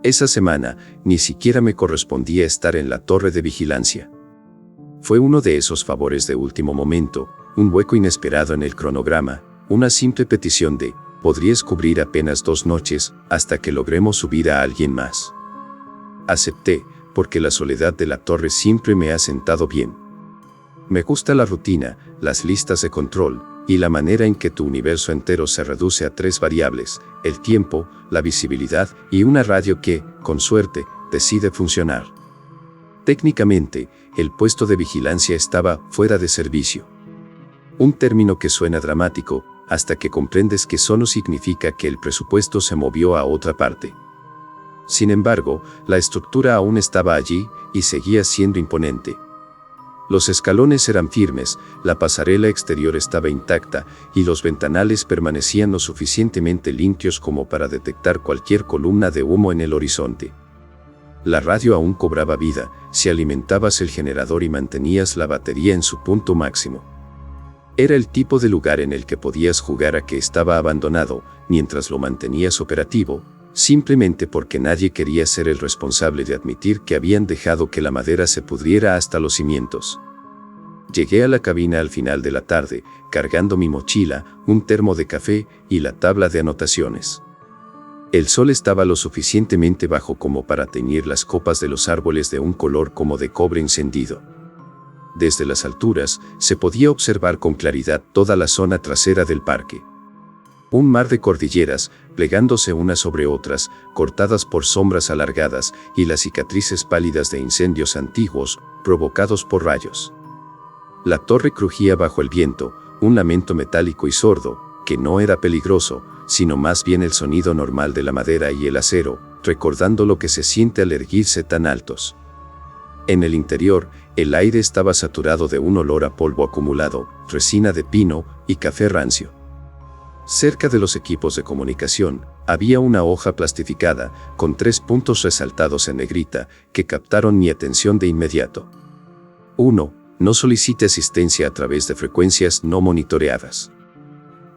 Esa semana, ni siquiera me correspondía estar en la torre de vigilancia. Fue uno de esos favores de último momento, un hueco inesperado en el cronograma, una simple petición de, podrías cubrir apenas 2 noches, hasta que logremos subir a alguien más. Acepté, porque la soledad de la torre siempre me ha sentado bien. Me gusta la rutina, las listas de control, y la manera en que tu universo entero se reduce a 3 variables, el tiempo, la visibilidad y una radio que, con suerte, decide funcionar. Técnicamente, el puesto de vigilancia estaba fuera de servicio. Un término que suena dramático, hasta que comprendes que solo significa que el presupuesto se movió a otra parte. Sin embargo, la estructura aún estaba allí y seguía siendo imponente. Los escalones eran firmes, la pasarela exterior estaba intacta y los ventanales permanecían lo suficientemente limpios como para detectar cualquier columna de humo en el horizonte. La radio aún cobraba vida, si alimentabas el generador y mantenías la batería en su punto máximo. Era el tipo de lugar en el que podías jugar a que estaba abandonado, mientras lo mantenías operativo, simplemente porque nadie quería ser el responsable de admitir que habían dejado que la madera se pudriera hasta los cimientos. Llegué a la cabina al final de la tarde, cargando mi mochila, un termo de café y la tabla de anotaciones. El sol estaba lo suficientemente bajo como para teñir las copas de los árboles de un color como de cobre encendido. Desde las alturas, se podía observar con claridad toda la zona trasera del parque. Un mar de cordilleras, plegándose unas sobre otras, cortadas por sombras alargadas y las cicatrices pálidas de incendios antiguos, provocados por rayos. La torre crujía bajo el viento, un lamento metálico y sordo, que no era peligroso, sino más bien el sonido normal de la madera y el acero, recordando lo que se siente al erguirse tan altos. En el interior, el aire estaba saturado de un olor a polvo acumulado, resina de pino y café rancio. Cerca de los equipos de comunicación, había una hoja plastificada, con 3 puntos resaltados en negrita, que captaron mi atención de inmediato. 1. No solicite asistencia a través de frecuencias no monitoreadas.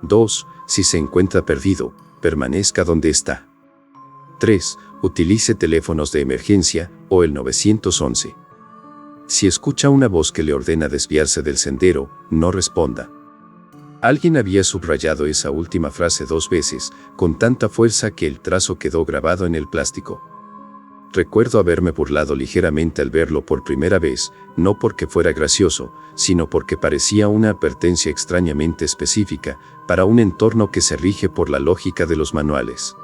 2. Si se encuentra perdido, permanezca donde está. 3. Utilice teléfonos de emergencia o el 911. Si escucha una voz que le ordena desviarse del sendero, no responda. Alguien había subrayado esa última frase 2 veces, con tanta fuerza que el trazo quedó grabado en el plástico. Recuerdo haberme burlado ligeramente al verlo por primera vez, no porque fuera gracioso, sino porque parecía una advertencia extrañamente específica, para un entorno que se rige por la lógica de los manuales.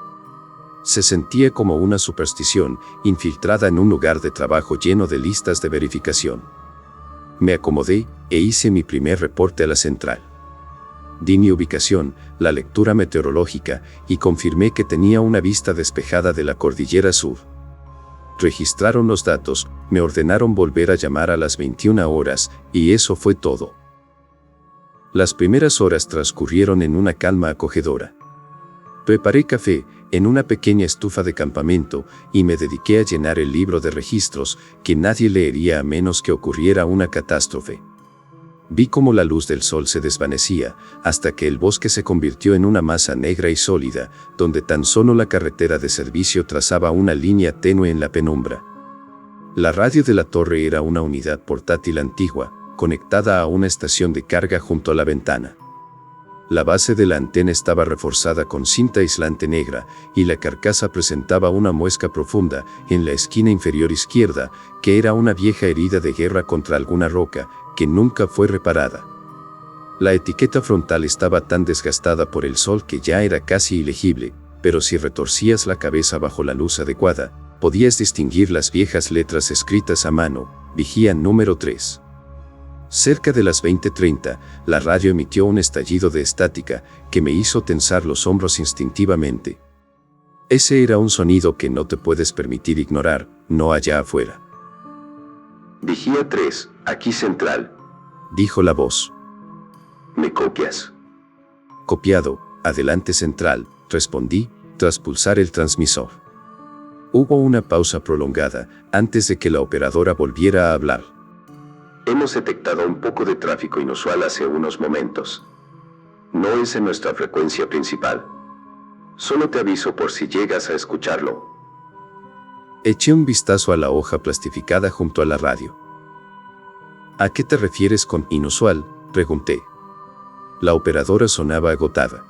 Se sentía como una superstición, infiltrada en un lugar de trabajo lleno de listas de verificación. Me acomodé e hice mi primer reporte a la central. Di mi ubicación, la lectura meteorológica, y confirmé que tenía una vista despejada de la cordillera sur. Registraron los datos, me ordenaron volver a llamar a las 21 horas, y eso fue todo. Las primeras horas transcurrieron en una calma acogedora. Preparé café en una pequeña estufa de campamento y me dediqué a llenar el libro de registros que nadie leería a menos que ocurriera una catástrofe. Vi cómo la luz del sol se desvanecía, hasta que el bosque se convirtió en una masa negra y sólida, donde tan solo la carretera de servicio trazaba una línea tenue en la penumbra. La radio de la torre era una unidad portátil antigua, conectada a una estación de carga junto a la ventana. La base de la antena estaba reforzada con cinta aislante negra, y la carcasa presentaba una muesca profunda en la esquina inferior izquierda, que era una vieja herida de guerra contra alguna roca, que nunca fue reparada. La etiqueta frontal estaba tan desgastada por el sol que ya era casi ilegible, pero si retorcías la cabeza bajo la luz adecuada, podías distinguir las viejas letras escritas a mano, vigía número 3. Cerca de las 20:30, la radio emitió un estallido de estática que me hizo tensar los hombros instintivamente. Ese era un sonido que no te puedes permitir ignorar, no allá afuera. Vigía 3, aquí central, dijo la voz. ¿Me copias? Copiado, adelante central, respondí, tras pulsar el transmisor. Hubo una pausa prolongada antes de que la operadora volviera a hablar. Hemos detectado un poco de tráfico inusual hace unos momentos. No es en nuestra frecuencia principal. Solo te aviso por si llegas a escucharlo. Eché un vistazo a la hoja plastificada junto a la radio. ¿A qué te refieres con inusual?, pregunté. La operadora sonaba agotada.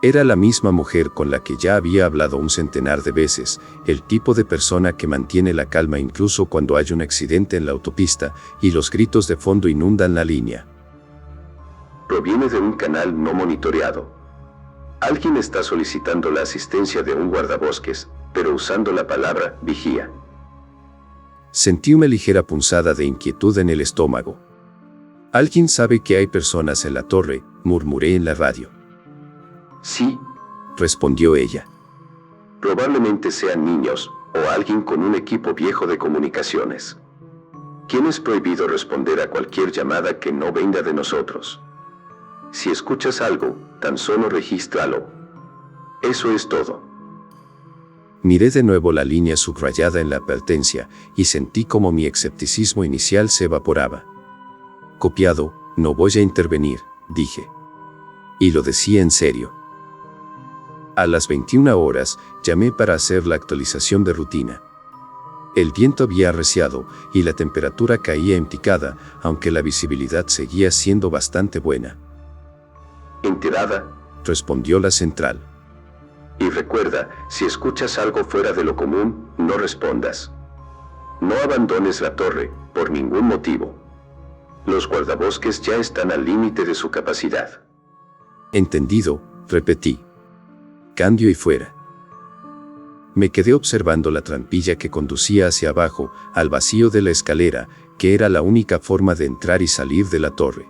Era la misma mujer con la que ya había hablado un centenar de veces, el tipo de persona que mantiene la calma incluso cuando hay un accidente en la autopista y los gritos de fondo inundan la línea. Proviene de un canal no monitoreado. Alguien está solicitando la asistencia de un guardabosques, pero usando la palabra vigía. Sentí una ligera punzada de inquietud en el estómago. ¿Alguien sabe que hay personas en la torre?, murmuré en la radio. Sí, respondió ella. Probablemente sean niños, o alguien con un equipo viejo de comunicaciones. Tienes prohibido responder a cualquier llamada que no venga de nosotros. Si escuchas algo, tan solo regístralo. Eso es todo. Miré de nuevo la línea subrayada en la advertencia y sentí como mi escepticismo inicial se evaporaba. Copiado, no voy a intervenir, dije. Y lo decía en serio. A las 21 horas, llamé para hacer la actualización de rutina. El viento había arreciado y la temperatura caía en picada, aunque la visibilidad seguía siendo bastante buena. Enterada, respondió la central. Y recuerda, si escuchas algo fuera de lo común, no respondas. No abandones la torre, por ningún motivo. Los guardabosques ya están al límite de su capacidad. Entendido, repetí. Cambio y fuera. Me quedé observando la trampilla que conducía hacia abajo, al vacío de la escalera, que era la única forma de entrar y salir de la torre.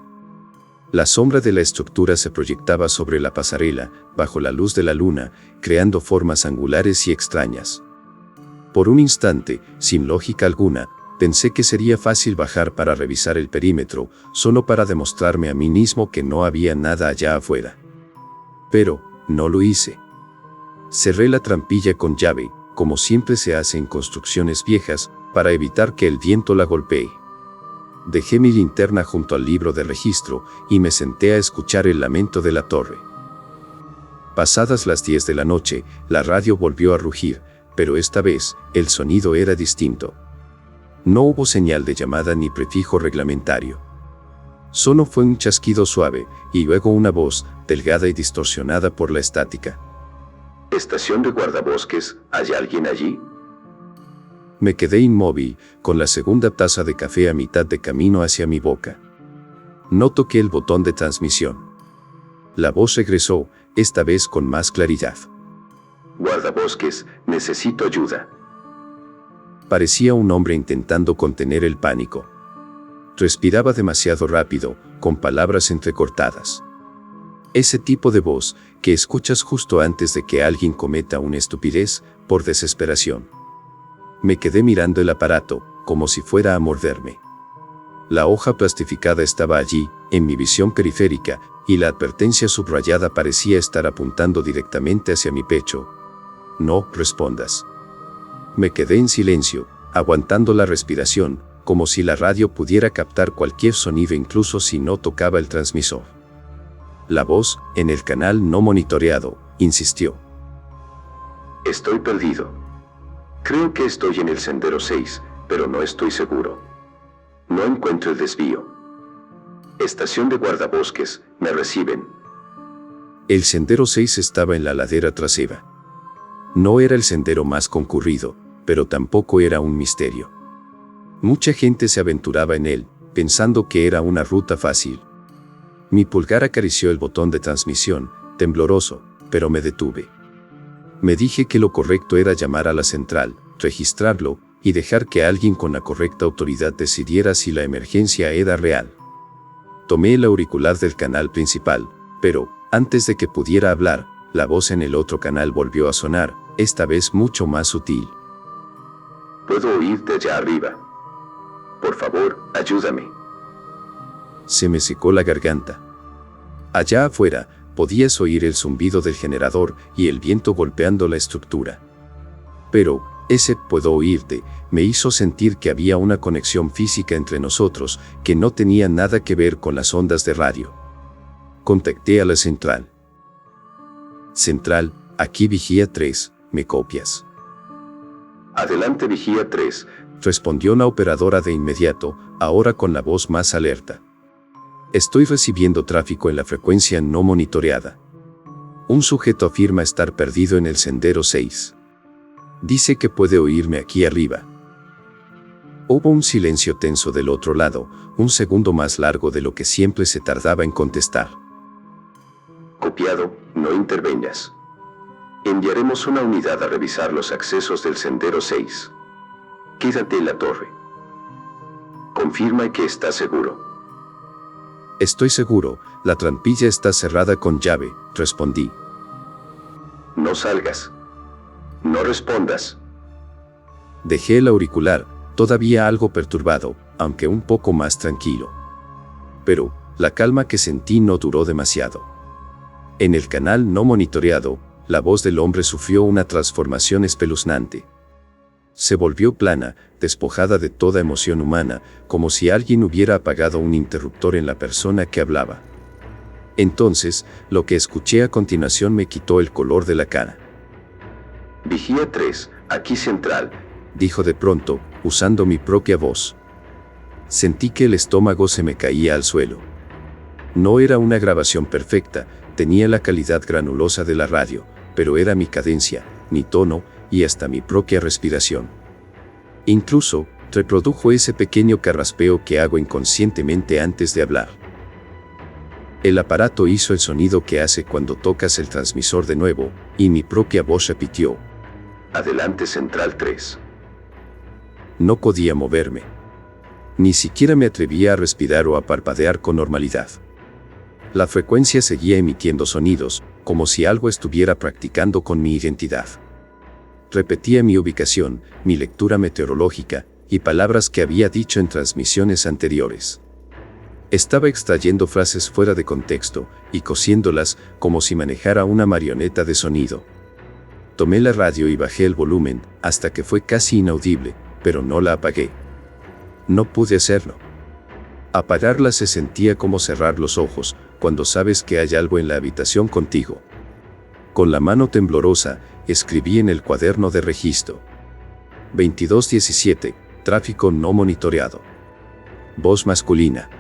La sombra de la estructura se proyectaba sobre la pasarela, bajo la luz de la luna, creando formas angulares y extrañas. Por un instante, sin lógica alguna, pensé que sería fácil bajar para revisar el perímetro, solo para demostrarme a mí mismo que no había nada allá afuera. Pero no lo hice. Cerré la trampilla con llave, como siempre se hace en construcciones viejas, para evitar que el viento la golpee. Dejé mi linterna junto al libro de registro y me senté a escuchar el lamento de la torre. Pasadas las 10 de la noche, la radio volvió a rugir, pero esta vez, el sonido era distinto. No hubo señal de llamada ni prefijo reglamentario. Solo fue un chasquido suave, y luego una voz, delgada y distorsionada por la estática. Estación de guardabosques, ¿hay alguien allí? Me quedé inmóvil, con la segunda taza de café a mitad de camino hacia mi boca. No toqué el botón de transmisión. La voz regresó, esta vez con más claridad. Guardabosques, necesito ayuda. Parecía un hombre intentando contener el pánico. Respiraba demasiado rápido, con palabras entrecortadas. Ese tipo de voz que escuchas justo antes de que alguien cometa una estupidez, por desesperación. Me quedé mirando el aparato, como si fuera a morderme. La hoja plastificada estaba allí, en mi visión periférica, y la advertencia subrayada parecía estar apuntando directamente hacia mi pecho. No respondas. Me quedé en silencio, aguantando la respiración, como si la radio pudiera captar cualquier sonido incluso si no tocaba el transmisor. La voz, en el canal no monitoreado, insistió. Estoy perdido. Creo que estoy en el sendero 6, pero no estoy seguro. No encuentro el desvío. Estación de guardabosques, ¿me reciben? El sendero 6 estaba en la ladera trasera. No era el sendero más concurrido, pero tampoco era un misterio. Mucha gente se aventuraba en él, pensando que era una ruta fácil. Mi pulgar acarició el botón de transmisión, tembloroso, pero me detuve. Me dije que lo correcto era llamar a la central, registrarlo, y dejar que alguien con la correcta autoridad decidiera si la emergencia era real. Tomé el auricular del canal principal, pero, antes de que pudiera hablar, la voz en el otro canal volvió a sonar, esta vez mucho más sutil. Puedo oírte allá arriba. Por favor, ayúdame. Se me secó la garganta. Allá afuera, podías oír el zumbido del generador y el viento golpeando la estructura. Pero, ese "puedo oírte" me hizo sentir que había una conexión física entre nosotros que no tenía nada que ver con las ondas de radio. Contacté a la central. Central, aquí vigía 3, ¿me copias? Adelante Vigía 3, respondió la operadora de inmediato, ahora con la voz más alerta. Estoy recibiendo tráfico en la frecuencia no monitoreada. Un sujeto afirma estar perdido en el sendero 6. Dice que puede oírme aquí arriba. Hubo un silencio tenso del otro lado, un segundo más largo de lo que siempre se tardaba en contestar. Copiado, no intervengas. Enviaremos una unidad a revisar los accesos del sendero 6. Quédate en la torre. Confirma que estás seguro. Estoy seguro, la trampilla está cerrada con llave, respondí. No salgas. No respondas. Dejé el auricular, todavía algo perturbado, aunque un poco más tranquilo. Pero, la calma que sentí no duró demasiado. En el canal no monitoreado, la voz del hombre sufrió una transformación espeluznante. Se volvió plana, despojada de toda emoción humana, como si alguien hubiera apagado un interruptor en la persona que hablaba. Entonces, lo que escuché a continuación me quitó el color de la cara. Vigía 3, aquí central, dijo de pronto, usando mi propia voz. Sentí que el estómago se me caía al suelo. No era una grabación perfecta, tenía la calidad granulosa de la radio, pero era mi cadencia, mi tono y hasta mi propia respiración. Incluso, reprodujo ese pequeño carraspeo que hago inconscientemente antes de hablar. El aparato hizo el sonido que hace cuando tocas el transmisor de nuevo, y mi propia voz repitió. Adelante Central 3. No podía moverme. Ni siquiera me atrevía a respirar o a parpadear con normalidad. La frecuencia seguía emitiendo sonidos, como si algo estuviera practicando con mi identidad. Repetía mi ubicación, mi lectura meteorológica, y palabras que había dicho en transmisiones anteriores. Estaba extrayendo frases fuera de contexto, y cosiéndolas como si manejara una marioneta de sonido. Tomé la radio y bajé el volumen, hasta que fue casi inaudible, pero no la apagué. No pude hacerlo. Apagarla se sentía como cerrar los ojos, cuando sabes que hay algo en la habitación contigo. Con la mano temblorosa, escribí en el cuaderno de registro. 2217, tráfico no monitoreado. Voz masculina.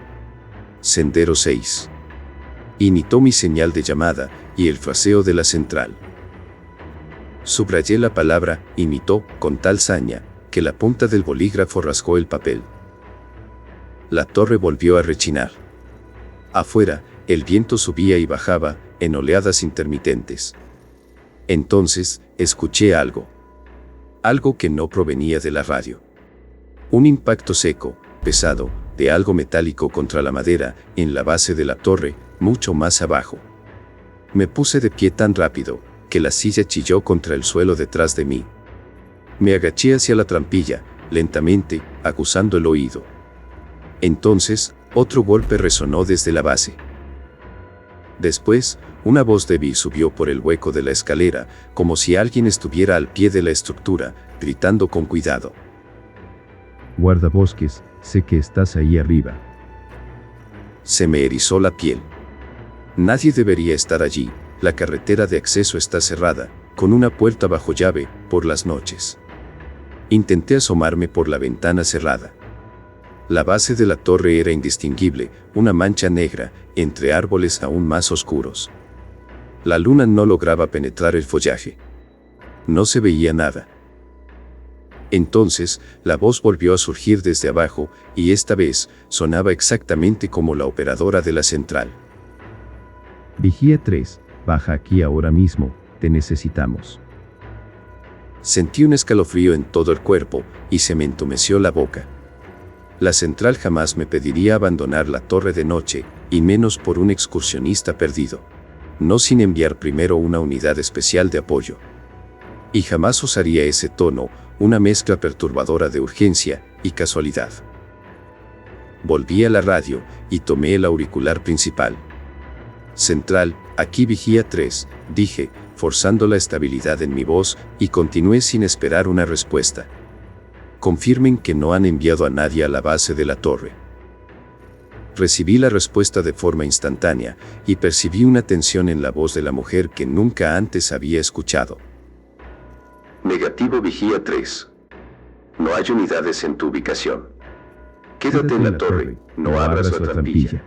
Sendero 6. Imitó mi señal de llamada y el fraseo de la central. Subrayé la palabra imitó con tal saña que la punta del bolígrafo rasgó el papel. La torre volvió a rechinar. Afuera, el viento subía y bajaba en oleadas intermitentes. Entonces, escuché algo. Algo que no provenía de la radio. Un impacto seco, pesado, de algo metálico contra la madera, en la base de la torre, mucho más abajo. Me puse de pie tan rápido, que la silla chilló contra el suelo detrás de mí. Me agaché hacia la trampilla, lentamente, acusando el oído. Entonces, otro golpe resonó desde la base. Después, una voz débil subió por el hueco de la escalera, como si alguien estuviera al pie de la estructura, gritando con cuidado. Guardabosques, sé que estás ahí arriba. Se me erizó la piel. Nadie debería estar allí, la carretera de acceso está cerrada, con una puerta bajo llave, por las noches. Intenté asomarme por la ventana cerrada. La base de la torre era indistinguible, una mancha negra, entre árboles aún más oscuros. La luna no lograba penetrar el follaje. No se veía nada. Entonces, la voz volvió a surgir desde abajo, y esta vez, sonaba exactamente como la operadora de la central. Vigía 3, baja aquí ahora mismo, te necesitamos. Sentí un escalofrío en todo el cuerpo, y se me entumeció la boca. La central jamás me pediría abandonar la torre de noche, y menos por un excursionista perdido. No sin enviar primero una unidad especial de apoyo. Y jamás usaría ese tono, una mezcla perturbadora de urgencia y casualidad. Volví a la radio, y tomé el auricular principal. Central, aquí Vigía 3, dije, forzando la estabilidad en mi voz, y continué sin esperar una respuesta. Confirmen que no han enviado a nadie a la base de la torre. Recibí la respuesta de forma instantánea, y percibí una tensión en la voz de la mujer que nunca antes había escuchado. Negativo Vigía 3. No hay unidades en tu ubicación. Quédate en la torre, no abras la trampilla.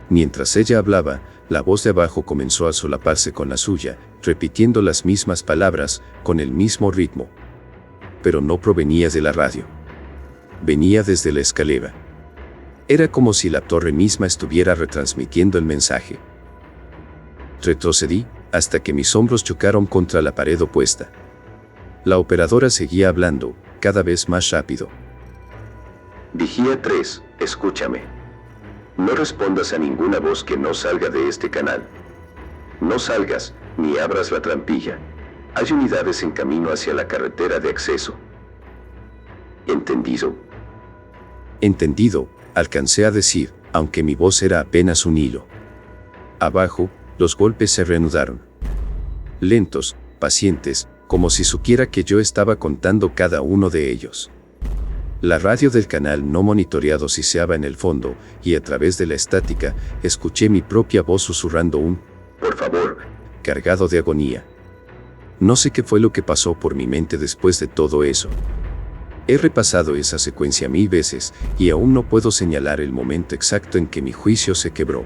Mientras ella hablaba, la voz de abajo comenzó a solaparse con la suya, repitiendo las mismas palabras, con el mismo ritmo. Pero no provenía de la radio. Venía desde la escalera. Era como si la torre misma estuviera retransmitiendo el mensaje. Retrocedí, hasta que mis hombros chocaron contra la pared opuesta. La operadora seguía hablando, cada vez más rápido. Vigía 3, escúchame. No respondas a ninguna voz que no salga de este canal. No salgas, ni abras la trampilla. Hay unidades en camino hacia la carretera de acceso. ¿Entendido? Entendido, alcancé a decir, aunque mi voz era apenas un hilo. Abajo, los golpes se reanudaron. Lentos, pacientes, como si supiera que yo estaba contando cada uno de ellos. La radio del canal no monitoreado siseaba en el fondo, y a través de la estática, escuché mi propia voz susurrando un «por favor», cargado de agonía. No sé qué fue lo que pasó por mi mente después de todo eso. He repasado esa secuencia 1000 veces, y aún no puedo señalar el momento exacto en que mi juicio se quebró.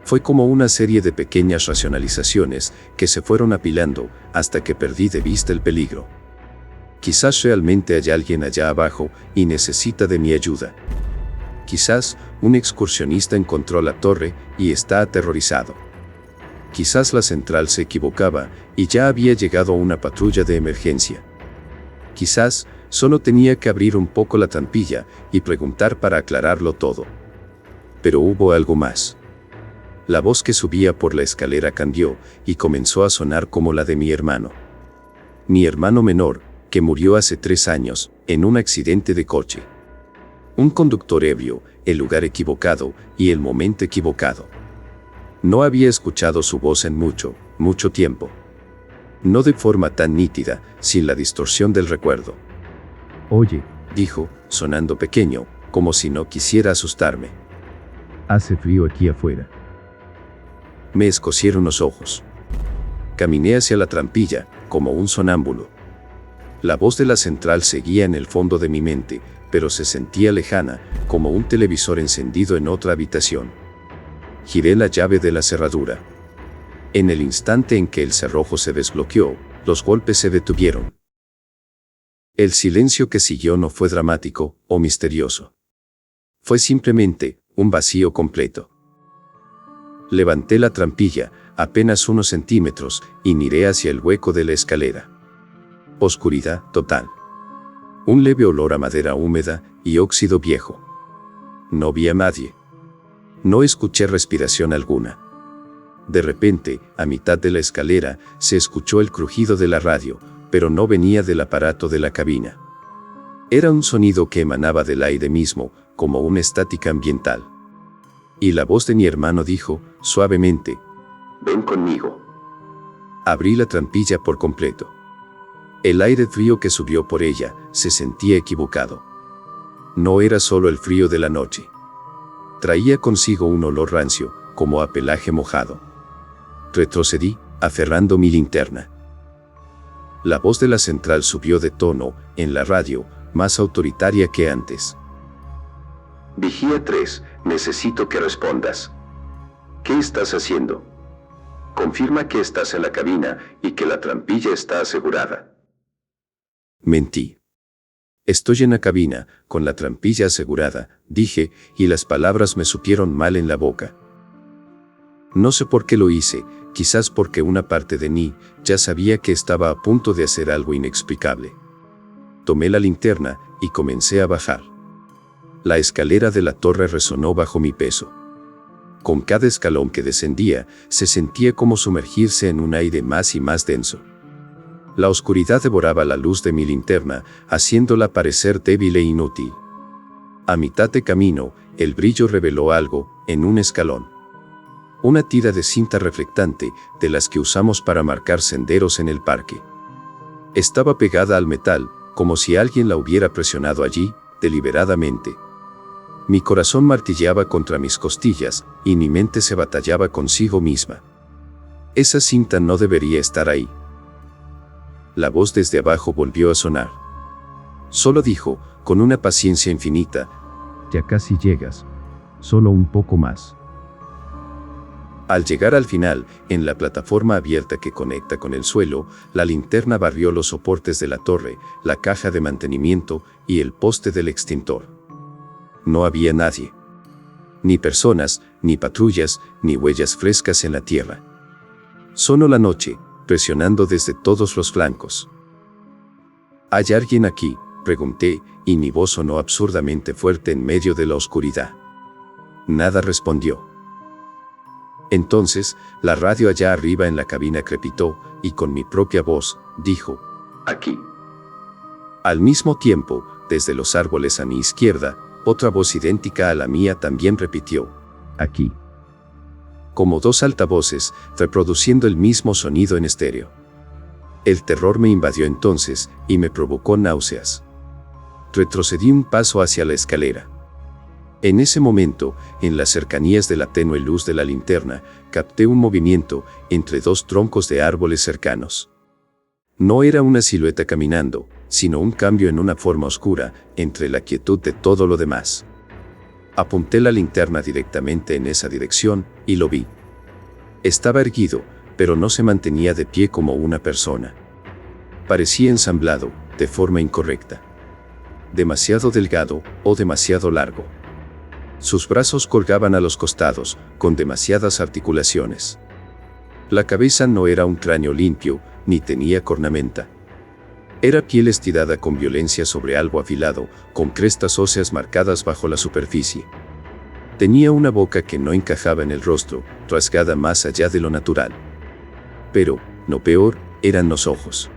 Fue como una serie de pequeñas racionalizaciones que se fueron apilando hasta que perdí de vista el peligro. Quizás realmente hay alguien allá abajo y necesita de mi ayuda. Quizás un excursionista encontró la torre y está aterrorizado. Quizás la central se equivocaba y ya había llegado una patrulla de emergencia. Quizás solo tenía que abrir un poco la trampilla y preguntar para aclararlo todo. Pero hubo algo más. La voz que subía por la escalera cambió y comenzó a sonar como la de mi hermano. Mi hermano menor, que murió hace 3 años, en un accidente de coche. Un conductor ebrio, el lugar equivocado y el momento equivocado. No había escuchado su voz en mucho tiempo. No de forma tan nítida, sin la distorsión del recuerdo. Oye, Dijo, sonando pequeño, como si no quisiera asustarme. hace frío aquí afuera. Me escocieron los ojos. Caminé hacia la trampilla, como un sonámbulo. La voz de la central seguía en el fondo de mi mente, pero se sentía lejana, como un televisor encendido en otra habitación. Giré la llave de la cerradura. En el instante en que el cerrojo se desbloqueó, los golpes se detuvieron. El silencio que siguió no fue dramático o misterioso. Fue simplemente un vacío completo. Levanté la trampilla, apenas unos centímetros, y miré hacia el hueco de la escalera. Oscuridad total. Un leve olor a madera húmeda y óxido viejo. No vi a nadie. No escuché respiración alguna. De repente, a mitad de la escalera, se escuchó el crujido de la radio, pero no venía del aparato de la cabina. Era un sonido que emanaba del aire mismo, como una estática ambiental. Y la voz de mi hermano dijo, suavemente, «Ven conmigo». Abrí la trampilla por completo. El aire frío que subió por ella se sentía equivocado. No era solo el frío de la noche. Traía consigo un olor rancio, como a pelaje mojado. Retrocedí, aferrando mi linterna. La voz de la central subió de tono, en la radio, más autoritaria que antes. Vigía 3, necesito que respondas. ¿Qué estás haciendo? Confirma que estás en la cabina y que la trampilla está asegurada. Mentí. Estoy en la cabina, con la trampilla asegurada, dije, y las palabras me supieron mal en la boca. No sé por qué lo hice, quizás porque una parte de mí ya sabía que estaba a punto de hacer algo inexplicable. Tomé la linterna y comencé a bajar. La escalera de la torre resonó bajo mi peso. Con cada escalón que descendía, se sentía como sumergirse en un aire más y más denso. La oscuridad devoraba la luz de mi linterna, haciéndola parecer débil e inútil. A mitad de camino, el brillo reveló algo, en un escalón. Una tira de cinta reflectante, de las que usamos para marcar senderos en el parque. Estaba pegada al metal, como si alguien la hubiera presionado allí, deliberadamente. Mi corazón martilleaba contra mis costillas, y mi mente se batallaba consigo misma. Esa cinta no debería estar ahí. La voz desde abajo volvió a sonar. Solo dijo, con una paciencia infinita: Ya casi llegas. Solo un poco más. Al llegar al final, en la plataforma abierta que conecta con el suelo, la linterna barrió los soportes de la torre, la caja de mantenimiento y el poste del extintor. No había nadie. Ni personas, ni patrullas, ni huellas frescas en la tierra. Sonó la noche, presionando desde todos los flancos. ¿Hay alguien aquí?, pregunté, y mi voz sonó absurdamente fuerte en medio de la oscuridad. Nada respondió. Entonces, la radio allá arriba en la cabina crepitó, y con mi propia voz, dijo: Aquí. Al mismo tiempo, desde los árboles a mi izquierda, otra voz idéntica a la mía también repitió: Aquí. Como dos altavoces, reproduciendo el mismo sonido en estéreo. El terror me invadió entonces, y me provocó náuseas. Retrocedí un paso hacia la escalera. En ese momento, en las cercanías de la tenue luz de la linterna, capté un movimiento entre dos troncos de árboles cercanos. No era una silueta caminando, sino un cambio en una forma oscura, entre la quietud de todo lo demás. Apunté la linterna directamente en esa dirección, y lo vi. Estaba erguido, pero no se mantenía de pie como una persona. Parecía ensamblado, de forma incorrecta. Demasiado delgado, o demasiado largo. Sus brazos colgaban a los costados, con demasiadas articulaciones. La cabeza no era un cráneo limpio, ni tenía cornamenta. Era piel estirada con violencia sobre algo afilado, con crestas óseas marcadas bajo la superficie. Tenía una boca que no encajaba en el rostro, rasgada más allá de lo natural. Pero, lo peor, eran los ojos.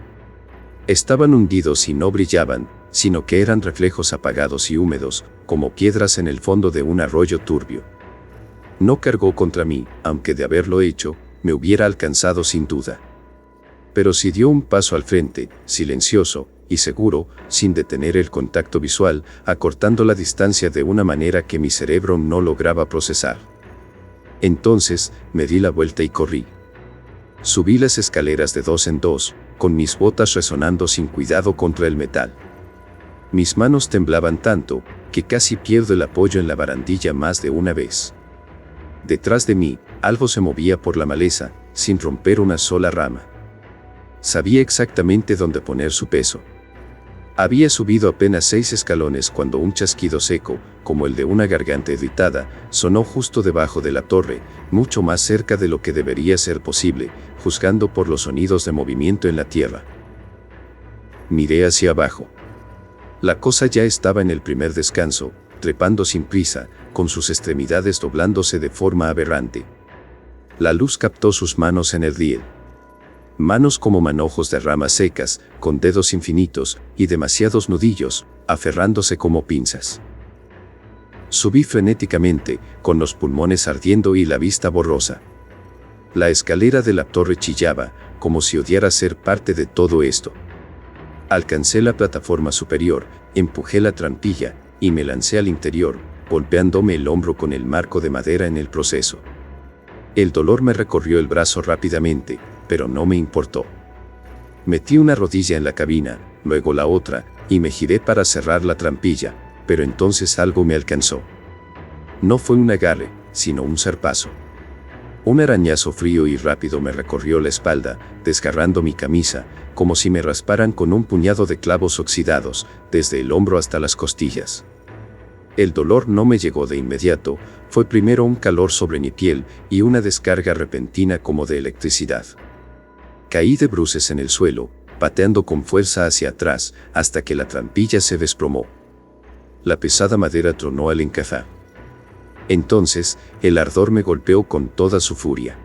Estaban hundidos y no brillaban, sino que eran reflejos apagados y húmedos, como piedras en el fondo de un arroyo turbio. No cargó contra mí, aunque de haberlo hecho, me hubiera alcanzado sin duda. Pero sí dio un paso al frente, silencioso y seguro, sin detener el contacto visual, acortando la distancia de una manera que mi cerebro no lograba procesar. Entonces, me di la vuelta y corrí. Subí las escaleras de dos en dos, con mis botas resonando sin cuidado contra el metal. Mis manos temblaban tanto, que casi pierdo el apoyo en la barandilla más de una vez. Detrás de mí, algo se movía por la maleza, sin romper una sola rama. Sabía exactamente dónde poner su peso. Había subido apenas 6 escalones cuando un chasquido seco, como el de una garganta irritada, sonó justo debajo de la torre, mucho más cerca de lo que debería ser posible, juzgando por los sonidos de movimiento en la tierra. Miré hacia abajo. La cosa ya estaba en el primer descanso, trepando sin prisa, con sus extremidades doblándose de forma aberrante. La luz captó sus manos en el riel. Manos como manojos de ramas secas, con dedos infinitos y demasiados nudillos, aferrándose como pinzas. Subí frenéticamente, con los pulmones ardiendo y la vista borrosa. La escalera de la torre chillaba, como si odiara ser parte de todo esto. Alcancé la plataforma superior, empujé la trampilla, y me lancé al interior, golpeándome el hombro con el marco de madera en el proceso. El dolor me recorrió el brazo rápidamente, pero no me importó. Metí una rodilla en la cabina, luego la otra, y me giré para cerrar la trampilla, pero entonces algo me alcanzó. No fue un agarre, sino un zarpazo. Un arañazo frío y rápido me recorrió la espalda, desgarrando mi camisa, como si me rasparan con un puñado de clavos oxidados, desde el hombro hasta las costillas. El dolor no me llegó de inmediato, fue primero un calor sobre mi piel y una descarga repentina como de electricidad. Caí de bruces en el suelo, pateando con fuerza hacia atrás, hasta que la trampilla se desplomó. La pesada madera tronó al encajar. Entonces, el ardor me golpeó con toda su furia.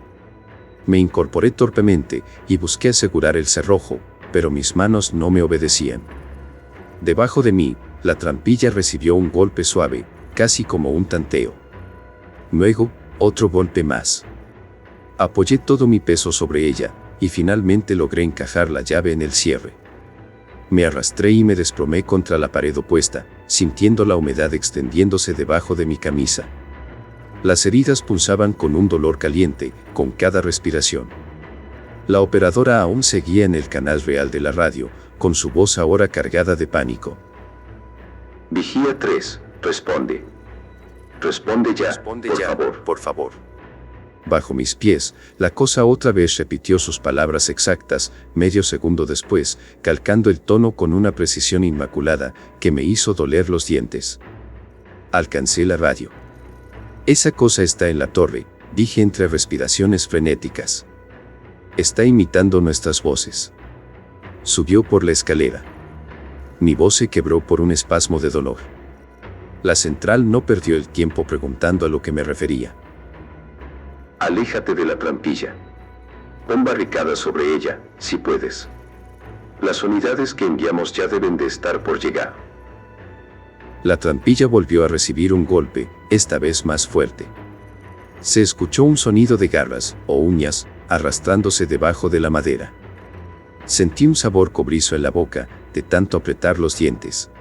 Me incorporé torpemente y busqué asegurar el cerrojo, pero mis manos no me obedecían. Debajo de mí, la trampilla recibió un golpe suave, casi como un tanteo. Luego, otro golpe más. Apoyé todo mi peso sobre ella, y finalmente logré encajar la llave en el cierre. Me arrastré y me desplomé contra la pared opuesta, sintiendo la humedad extendiéndose debajo de mi camisa. Las heridas pulsaban con un dolor caliente, con cada respiración. La operadora aún seguía en el canal real de la radio, con su voz ahora cargada de pánico. Vigía 3, responde. Responde ya, Responde por ya, favor. por favor. Bajo mis pies, la cosa otra vez repitió sus palabras exactas, medio segundo después, calcando el tono con una precisión inmaculada que me hizo doler los dientes. Alcancé la radio. Esa cosa está en la torre, dije entre respiraciones frenéticas. Está imitando nuestras voces. Subió por la escalera. Mi voz se quebró por un espasmo de dolor. La central no perdió el tiempo preguntando a lo que me refería. Aléjate de la trampilla. Pon barricadas sobre ella, si puedes. Las unidades que enviamos ya deben de estar por llegar. La trampilla volvió a recibir un golpe, esta vez más fuerte. Se escuchó un sonido de garras, o uñas, arrastrándose debajo de la madera. Sentí un sabor cobrizo en la boca, de tanto apretar los dientes.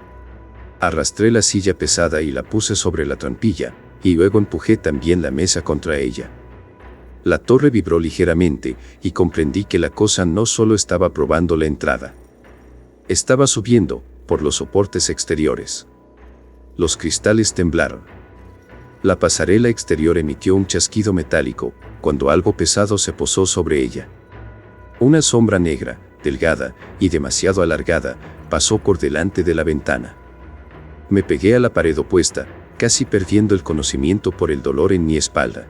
Arrastré la silla pesada y la puse sobre la trampilla, y luego empujé también la mesa contra ella. La torre vibró ligeramente, y comprendí que la cosa no solo estaba probando la entrada. Estaba subiendo, por los soportes exteriores. Los cristales temblaron. La pasarela exterior emitió un chasquido metálico, cuando algo pesado se posó sobre ella. Una sombra negra, delgada y demasiado alargada, pasó por delante de la ventana. Me pegué a la pared opuesta, casi perdiendo el conocimiento por el dolor en mi espalda.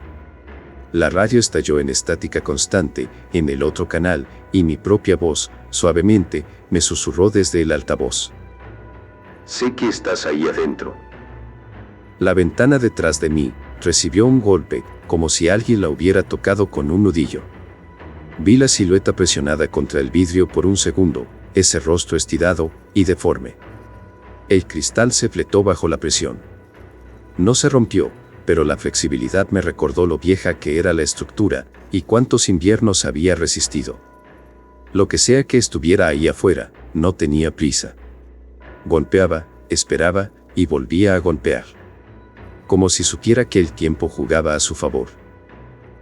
La radio estalló en estática constante, en el otro canal, y mi propia voz, suavemente, me susurró desde el altavoz. Sé que estás ahí adentro. La ventana detrás de mí recibió un golpe, como si alguien la hubiera tocado con un nudillo. Vi la silueta presionada contra el vidrio por un segundo, ese rostro estirado y deforme. El cristal se fletó bajo la presión. No se rompió, pero la flexibilidad me recordó lo vieja que era la estructura y cuántos inviernos había resistido. Lo que sea que estuviera ahí afuera, no tenía prisa. Golpeaba, esperaba y volvía a golpear. Como si supiera que el tiempo jugaba a su favor.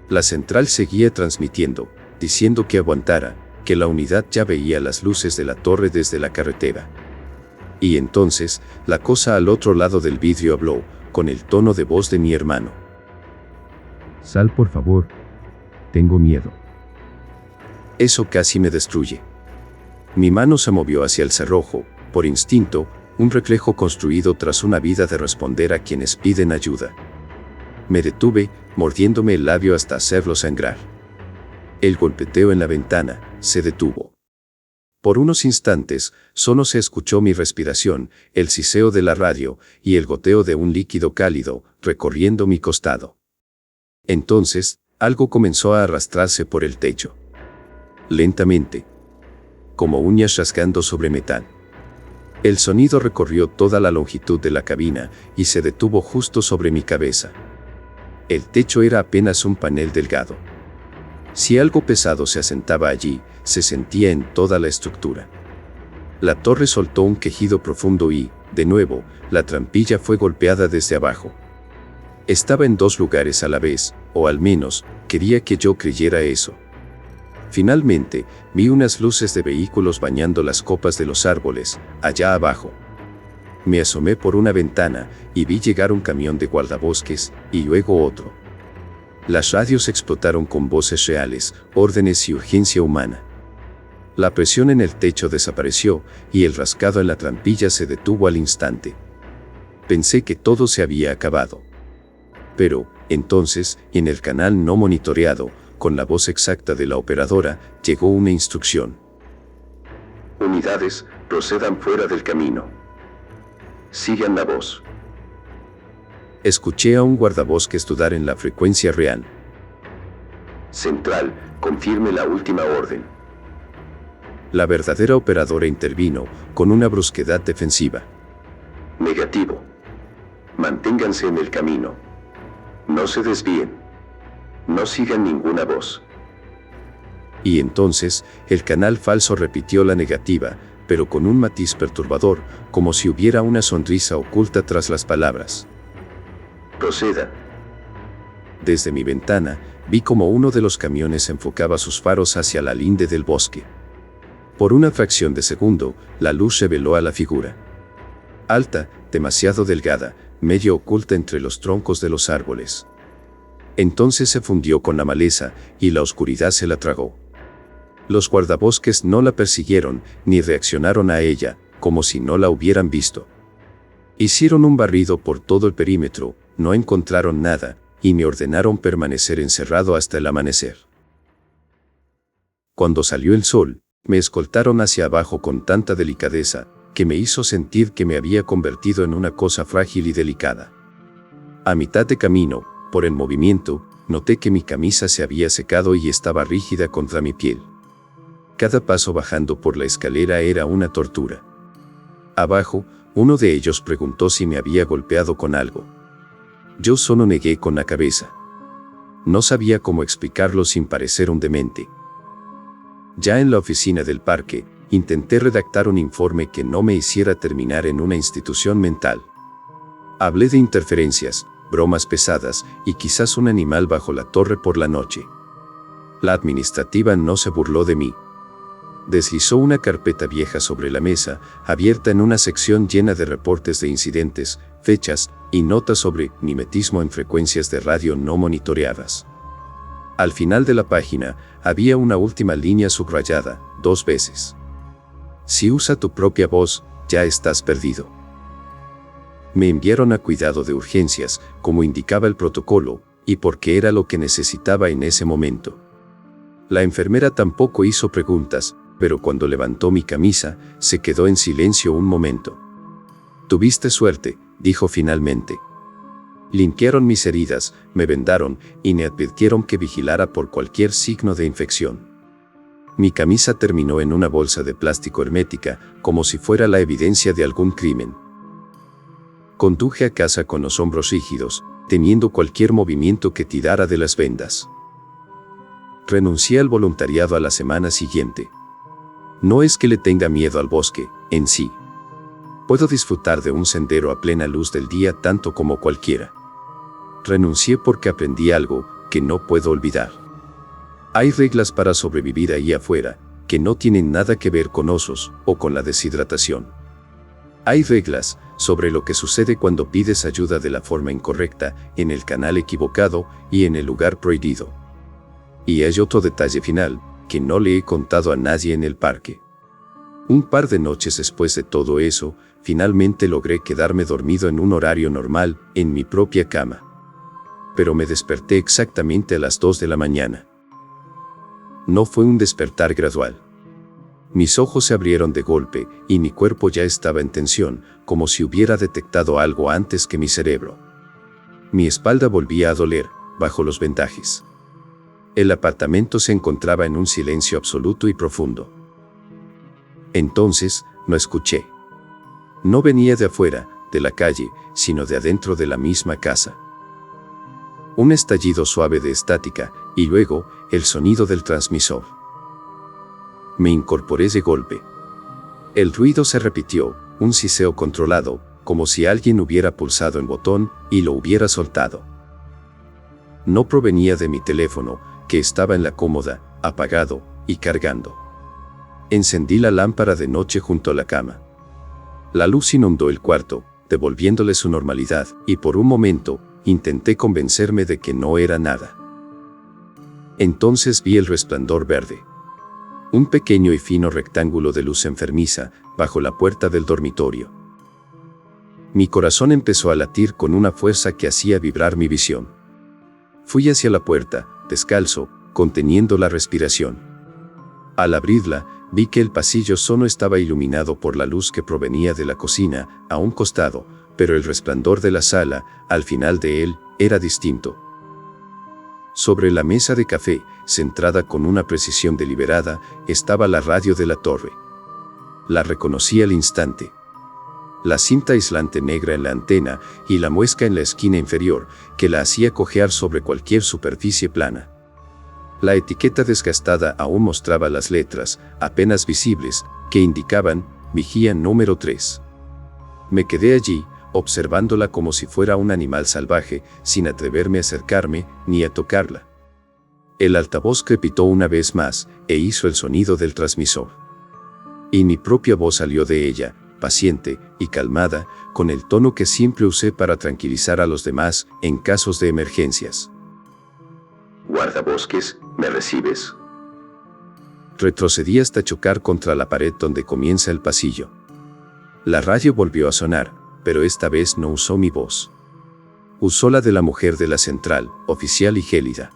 La central seguía transmitiendo, diciendo que aguantara, que la unidad ya veía las luces de la torre desde la carretera. Y entonces, la cosa al otro lado del vidrio habló, con el tono de voz de mi hermano. Sal, por favor. Tengo miedo. Eso casi me destruye. Mi mano se movió hacia el cerrojo, por instinto, un reflejo construido tras una vida de responder a quienes piden ayuda. Me detuve, mordiéndome el labio hasta hacerlo sangrar. El golpeteo en la ventana se detuvo. Por unos instantes, solo se escuchó mi respiración, el siseo de la radio y el goteo de un líquido cálido recorriendo mi costado. Entonces, algo comenzó a arrastrarse por el techo. Lentamente, como uñas rasgando sobre metal. El sonido recorrió toda la longitud de la cabina y se detuvo justo sobre mi cabeza. El techo era apenas un panel delgado. Si algo pesado se asentaba allí, se sentía en toda la estructura. La torre soltó un quejido profundo y, de nuevo, la trampilla fue golpeada desde abajo. Estaba en dos lugares a la vez, o al menos, quería que yo creyera eso. Finalmente, vi unas luces de vehículos bañando las copas de los árboles, allá abajo. Me asomé por una ventana y vi llegar un camión de guardabosques, y luego otro. Las radios explotaron con voces reales, órdenes y urgencia humana. La presión en el techo desapareció y el rascado en la trampilla se detuvo al instante. Pensé que todo se había acabado. Pero, entonces, en el canal no monitoreado, con la voz exacta de la operadora, llegó una instrucción. Unidades, procedan fuera del camino. Sigan la voz. Escuché a un guardabosques dudar en la frecuencia real. Central, confirme la última orden. La verdadera operadora intervino, con una brusquedad defensiva. Negativo. Manténganse en el camino. No se desvíen. No sigan ninguna voz. Y entonces, el canal falso repitió la negativa, pero con un matiz perturbador, como si hubiera una sonrisa oculta tras las palabras. Proceda. Desde mi ventana, vi como uno de los camiones enfocaba sus faros hacia la linde del bosque. Por una fracción de segundo, la luz reveló a la figura. Alta, demasiado delgada, medio oculta entre los troncos de los árboles. Entonces se fundió con la maleza y la oscuridad se la tragó. Los guardabosques no la persiguieron ni reaccionaron a ella, como si no la hubieran visto. Hicieron un barrido por todo el perímetro, no encontraron nada, y me ordenaron permanecer encerrado hasta el amanecer. Cuando salió el sol, me escoltaron hacia abajo con tanta delicadeza, que me hizo sentir que me había convertido en una cosa frágil y delicada. A mitad de camino, por el movimiento, noté que mi camisa se había secado y estaba rígida contra mi piel. Cada paso bajando por la escalera era una tortura. Abajo, uno de ellos preguntó si me había golpeado con algo. Yo solo negué con la cabeza. No sabía cómo explicarlo sin parecer un demente. Ya en la oficina del parque, intenté redactar un informe que no me hiciera terminar en una institución mental. Hablé de interferencias, bromas pesadas y quizás un animal bajo la torre por la noche. La administrativa no se burló de mí. Deslizó una carpeta vieja sobre la mesa, abierta en una sección llena de reportes de incidentes, fechas y notas sobre mimetismo en frecuencias de radio no monitoreadas. Al final de la página, había una última línea subrayada, 2 veces. Si usa tu propia voz, ya estás perdido. Me enviaron a cuidado de urgencias, como indicaba el protocolo, y porque era lo que necesitaba en ese momento. La enfermera tampoco hizo preguntas, pero cuando levantó mi camisa, se quedó en silencio un momento. «Tuviste suerte», dijo finalmente. Limpiaron mis heridas, me vendaron y me advirtieron que vigilara por cualquier signo de infección. Mi camisa terminó en una bolsa de plástico hermética, como si fuera la evidencia de algún crimen. Conduje a casa con los hombros rígidos, temiendo cualquier movimiento que tirara de las vendas. Renuncié al voluntariado a la semana siguiente. No es que le tenga miedo al bosque, en sí. Puedo disfrutar de un sendero a plena luz del día tanto como cualquiera. Renuncié porque aprendí algo que no puedo olvidar. Hay reglas para sobrevivir ahí afuera, que no tienen nada que ver con osos o con la deshidratación. Hay reglas sobre lo que sucede cuando pides ayuda de la forma incorrecta, en el canal equivocado y en el lugar prohibido. Y hay otro detalle final, que no le he contado a nadie en el parque. Un par de noches después de todo eso, finalmente logré quedarme dormido en un horario normal, en mi propia cama. Pero me desperté exactamente a las 2 de la mañana. No fue un despertar gradual. Mis ojos se abrieron de golpe y mi cuerpo ya estaba en tensión, como si hubiera detectado algo antes que mi cerebro. Mi espalda volvía a doler, bajo los vendajes. El apartamento se encontraba en un silencio absoluto y profundo. Entonces, no escuché. No venía de afuera, de la calle, sino de adentro de la misma casa. Un estallido suave de estática, y luego, el sonido del transmisor. Me incorporé de golpe. El ruido se repitió, un siseo controlado, como si alguien hubiera pulsado el botón y lo hubiera soltado. No provenía de mi teléfono, que estaba en la cómoda, apagado y cargando. Encendí la lámpara de noche junto a la cama. La luz inundó el cuarto, devolviéndole su normalidad, y por un momento, intenté convencerme de que no era nada. Entonces vi el resplandor verde. Un pequeño y fino rectángulo de luz enfermiza, bajo la puerta del dormitorio. Mi corazón empezó a latir con una fuerza que hacía vibrar mi visión. Fui hacia la puerta, descalzo, conteniendo la respiración. Al abrirla, vi que el pasillo solo estaba iluminado por la luz que provenía de la cocina, a un costado, pero el resplandor de la sala, al final de él, era distinto. Sobre la mesa de café, centrada con una precisión deliberada, estaba la radio de la torre. La reconocí al instante. La cinta aislante negra en la antena y la muesca en la esquina inferior, que la hacía cojear sobre cualquier superficie plana. La etiqueta desgastada aún mostraba las letras, apenas visibles, que indicaban «Vigía número 3». Me quedé allí, observándola como si fuera un animal salvaje, sin atreverme a acercarme ni a tocarla. El altavoz crepitó una vez más, e hizo el sonido del transmisor. Y mi propia voz salió de ella, paciente y calmada, con el tono que siempre usé para tranquilizar a los demás en casos de emergencias. Guardabosques, ¿me recibes? Retrocedí hasta chocar contra la pared donde comienza el pasillo. La radio volvió a sonar, pero esta vez no usó mi voz. Usó la de la mujer de la central, oficial y gélida.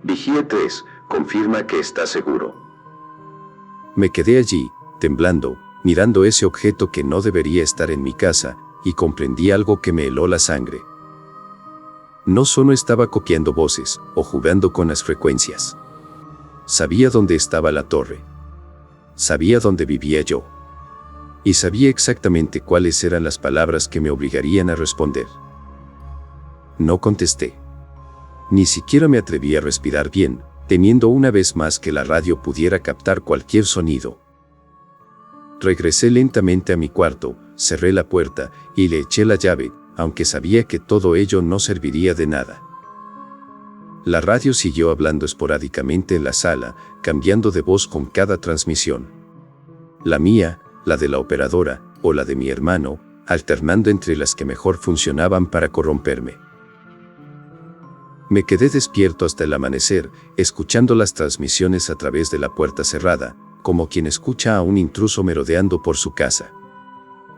Vigía 3, confirma que está seguro. Me quedé allí, temblando, mirando ese objeto que no debería estar en mi casa, y comprendí algo que me heló la sangre. No solo estaba copiando voces o jugando con las frecuencias. Sabía dónde estaba la torre. Sabía dónde vivía yo. Y sabía exactamente cuáles eran las palabras que me obligarían a responder. No contesté. Ni siquiera me atreví a respirar bien, temiendo una vez más que la radio pudiera captar cualquier sonido. Regresé lentamente a mi cuarto, cerré la puerta y le eché la llave, aunque sabía que todo ello no serviría de nada. La radio siguió hablando esporádicamente en la sala, cambiando de voz con cada transmisión. La mía, la de la operadora, o la de mi hermano, alternando entre las que mejor funcionaban para corromperme. Me quedé despierto hasta el amanecer, escuchando las transmisiones a través de la puerta cerrada, como quien escucha a un intruso merodeando por su casa.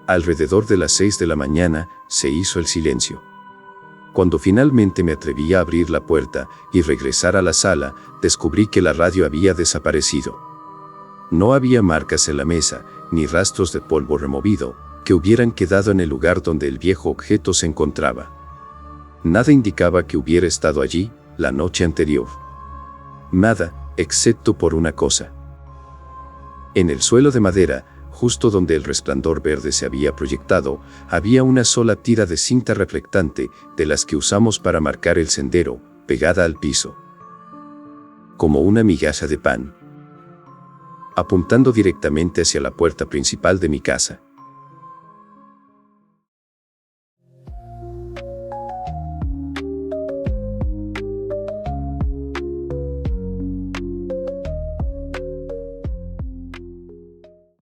Alrededor de las 6 de la mañana, se hizo el silencio. Cuando finalmente me atreví a abrir la puerta y regresar a la sala, descubrí que la radio había desaparecido. No había marcas en la mesa, ni rastros de polvo removido, que hubieran quedado en el lugar donde el viejo objeto se encontraba. Nada indicaba que hubiera estado allí la noche anterior. Nada, excepto por una cosa. En el suelo de madera, justo donde el resplandor verde se había proyectado, había una sola tira de cinta reflectante, de las que usamos para marcar el sendero, pegada al piso. Como una migaja de pan. Apuntando directamente hacia la puerta principal de mi casa.